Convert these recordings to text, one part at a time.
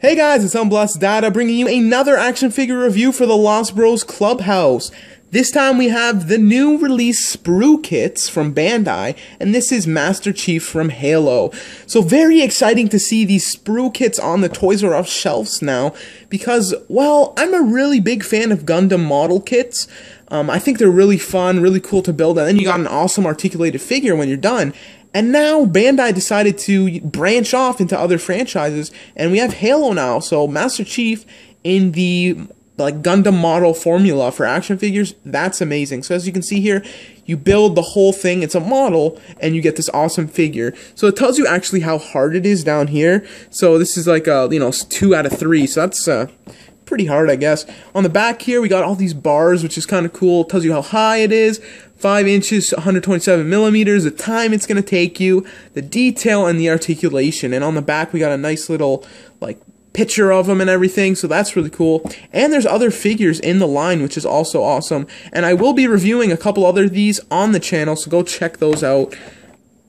Hey guys, it's Unblessed Data bringing you another action figure review for the Lost Bros Clubhouse. This time we have the new release Sprukits from Bandai, and this is Master Chief from Halo. So very exciting to see these Sprukits on the Toys R Us shelves now, because, well, I'm a really big fan of Gundam model kits. I think they're really fun, really cool to build, and then you got an awesome articulated figure when you're done. And now Bandai decided to branch off into other franchises, and we have Halo now. So Master Chief in the Gundam model formula for action figures, that's amazing. So as you can see here, you build the whole thing, it's a model, and you get this awesome figure. So it tells you actually how hard it is down here. So this is like a 2 out of 3. So that's pretty hard, I guess. On the back here, we got all these bars, which is kind of cool. It tells you how high it is. 5 inches, 127 millimeters, the time it's going to take you, the detail, and the articulation. And on the back, we got a nice little, picture of them and everything, so that's really cool. And there's other figures in the line, which is also awesome. And I will be reviewing a couple other of these on the channel, so go check those out.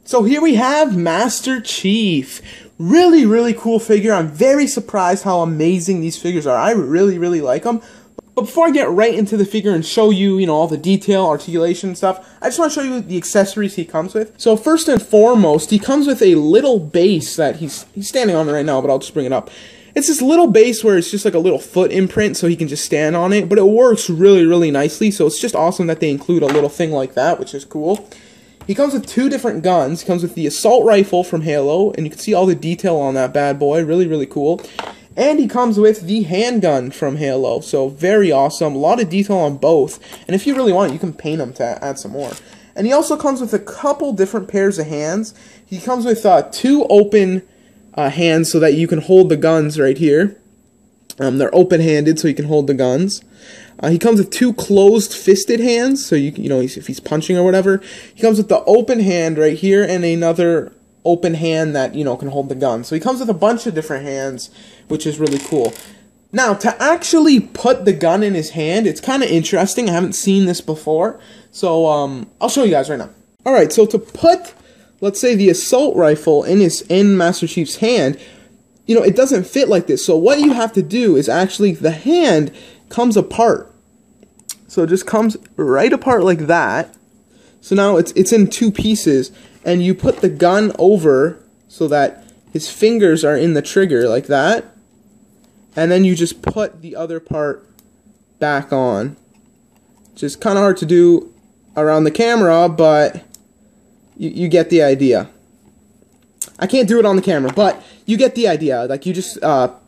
So here we have Master Chief. Really, really cool figure. I'm very surprised how amazing these figures are. I really, really like them. But before I get right into the figure and show you, all the detail, articulation and stuff, I just want to show you the accessories he comes with. So first and foremost, he comes with a little base that he's standing on right now, but I'll just bring it up. It's this little base where it's just like a little foot imprint, so he can just stand on it, but it works really, really nicely, so it's just awesome that they include a little thing like that, which is cool. He comes with 2 different guns. He comes with the assault rifle from Halo, and you can see all the detail on that bad boy, really, really cool. And he comes with the handgun from Halo, so very awesome. A lot of detail on both. And if you really want, you can paint them to add some more. And he also comes with a couple different pairs of hands. He comes with 2 open hands so that you can hold the guns right here. They're open-handed, so you can hold the guns. He comes with 2 closed-fisted hands, so if he's punching or whatever. He comes with the open hand right here and another open hand that can hold the gun. So he comes with a bunch of different hands, which is really cool. Now, to actually put the gun in his hand, it's kind of interesting. I haven't seen this before, so I'll show you guys right now. Alright, so to put, let's say, the assault rifle in Master Chief's hand, it doesn't fit like this. So what you have to do is actually, the hand comes apart. So it just comes right apart like that. So now it's in 2 pieces, and you put the gun over so that his fingers are in the trigger like that, and then you just put the other part back on. Which is kind of hard to do around the camera, but you get the idea. I can't do it on the camera, but you get the idea. You just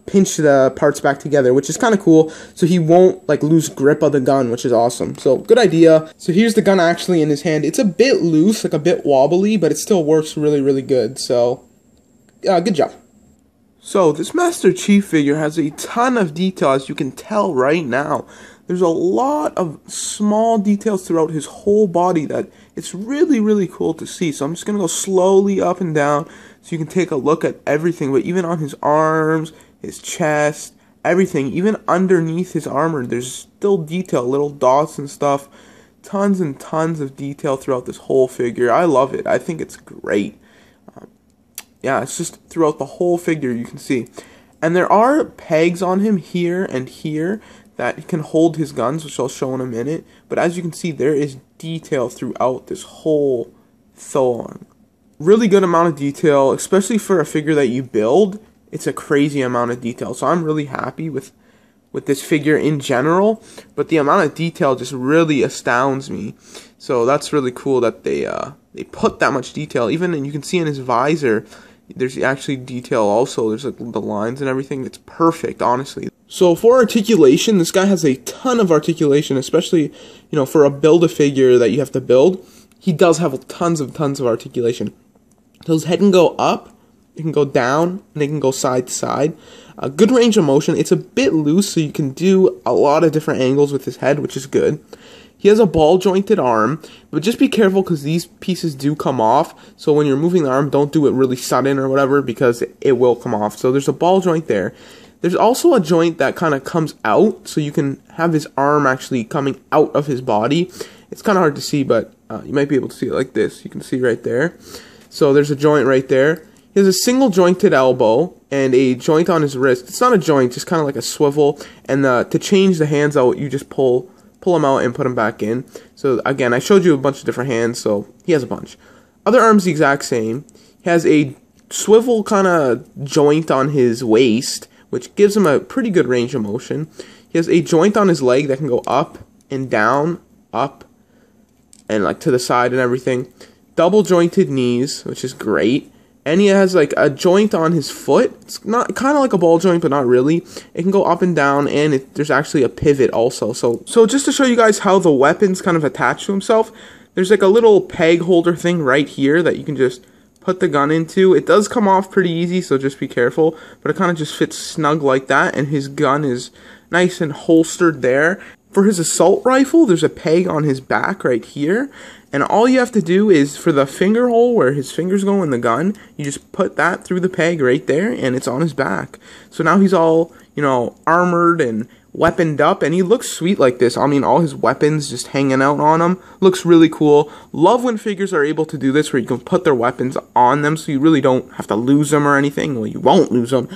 pinch the parts back together, which is kind of cool, so he won't lose grip of the gun, which is awesome. So good idea. So here's the gun actually in his hand. It's a bit loose, a bit wobbly, but it still works really, really good. So good job. So this Master Chief figure has a ton of detail, as you can tell right now. There's a lot of small details throughout his whole body that it's really, really cool to see. So I'm just going to go slowly up and down so you can take a look at everything. But even on his arms, his chest, everything, even underneath his armor, there's still detail, little dots and stuff. Tons and tons of detail throughout this whole figure. I love it. I think it's great. Yeah, it's just throughout the whole figure you can see. And there are pegs on him here and here that can hold his guns, which I'll show in a minute. But as you can see, there is detail throughout this whole thong. Really good amount of detail, especially for a figure that you build. It's a crazy amount of detail. So I'm really happy with this figure in general. But the amount of detail just really astounds me. So that's really cool that they put that much detail. Even, and you can see in his visor, there's actually detail also. There's the lines and everything. It's perfect, honestly. So for articulation, this guy has a ton of articulation, especially, for a Build-A-Figure that you have to build. He does have tons of articulation. So his head can go up, it can go down, and it can go side to side. A good range of motion. It's a bit loose, so you can do a lot of different angles with his head, which is good. He has a ball-jointed arm, but just be careful because these pieces do come off. So when you're moving the arm, don't do it really sudden or whatever because it will come off. So there's a ball joint there. There's also a joint that kind of comes out, so you can have his arm actually coming out of his body. It's kind of hard to see, but you might be able to see it like this. You can see right there. So there's a joint right there. He has a single jointed elbow, and a joint on his wrist. It's not a joint, just kind of like a swivel. And to change the hands out, you just pull them out and put them back in. So again, I showed you a bunch of different hands, so he has a bunch. Other arms the exact same. He has a swivel kind of joint on his waist, which gives him a pretty good range of motion. He has a joint on his leg that can go up and down, up, and like to the side and everything. Double jointed knees, which is great. And he has like a joint on his foot. It's not kind of like a ball joint, but not really. It can go up and down, and there's actually a pivot also. So just to show you guys how the weapons kind of attach to himself, there's like a little peg holder thing right here that you can just put the gun into. It does come off pretty easy, so just be careful. But it kind of just fits snug like that, and his gun is nice and holstered there. For his assault rifle, there's a peg on his back right here. And all you have to do is, for the finger hole where his fingers go in the gun, you just put that through the peg right there, and it's on his back. So now he's all, armored and weaponed up, and he looks sweet like this. I mean, all his weapons just hanging out on him. Looks really cool. Love when figures are able to do this, where you can put their weapons on them, so you really don't have to lose them or anything. Well, you won't lose them.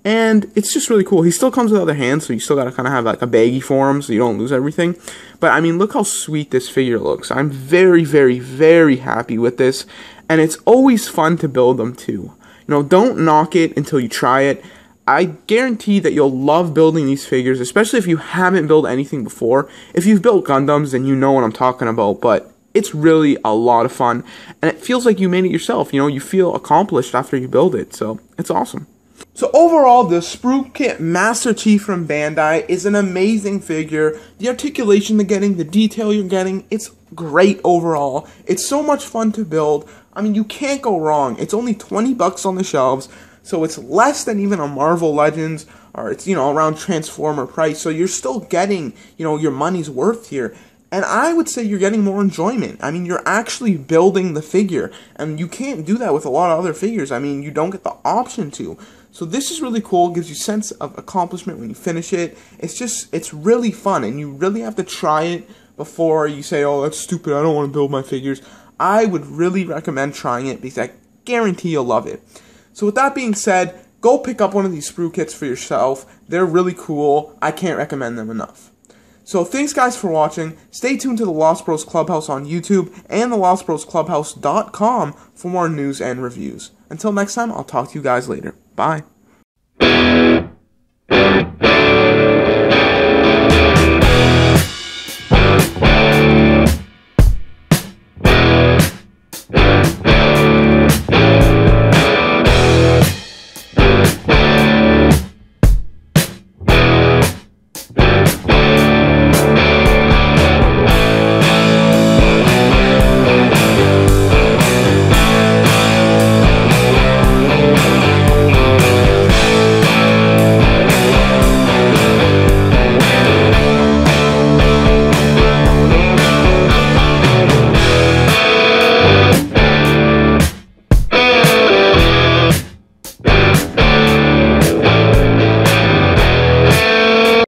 And it's just really cool. He still comes with other hands, so you still gotta kind of have like a baggie for him so you don't lose everything. But I mean, look how sweet this figure looks. I'm very, very, very happy with this. And it's always fun to build them too. Don't knock it until you try it. I guarantee that you'll love building these figures, especially if you haven't built anything before. If you've built Gundams, then you know what I'm talking about. But it's really a lot of fun. And it feels like you made it yourself. You feel accomplished after you build it. So it's awesome. So overall, the Sprukit Master Chief from Bandai is an amazing figure. The articulation you're getting, the detail you're getting, it's great overall. It's so much fun to build. I mean, you can't go wrong. It's only 20 bucks on the shelves, so it's less than even a Marvel Legends, or it's, around Transformer price. So you're still getting, your money's worth here. And I would say you're getting more enjoyment. I mean, you're actually building the figure, and you can't do that with a lot of other figures. I mean, you don't get the option to. So this is really cool. It gives you a sense of accomplishment when you finish it. It's really fun, and you really have to try it before you say, oh, that's stupid, I don't want to build my figures. I would really recommend trying it, because I guarantee you'll love it. So with that being said, go pick up one of these Sprukits for yourself. They're really cool. I can't recommend them enough. So thanks guys for watching. Stay tuned to the Lost Bros Clubhouse on YouTube and the LostBrosClubhouse.com for more news and reviews. Until next time, I'll talk to you guys later. Bye.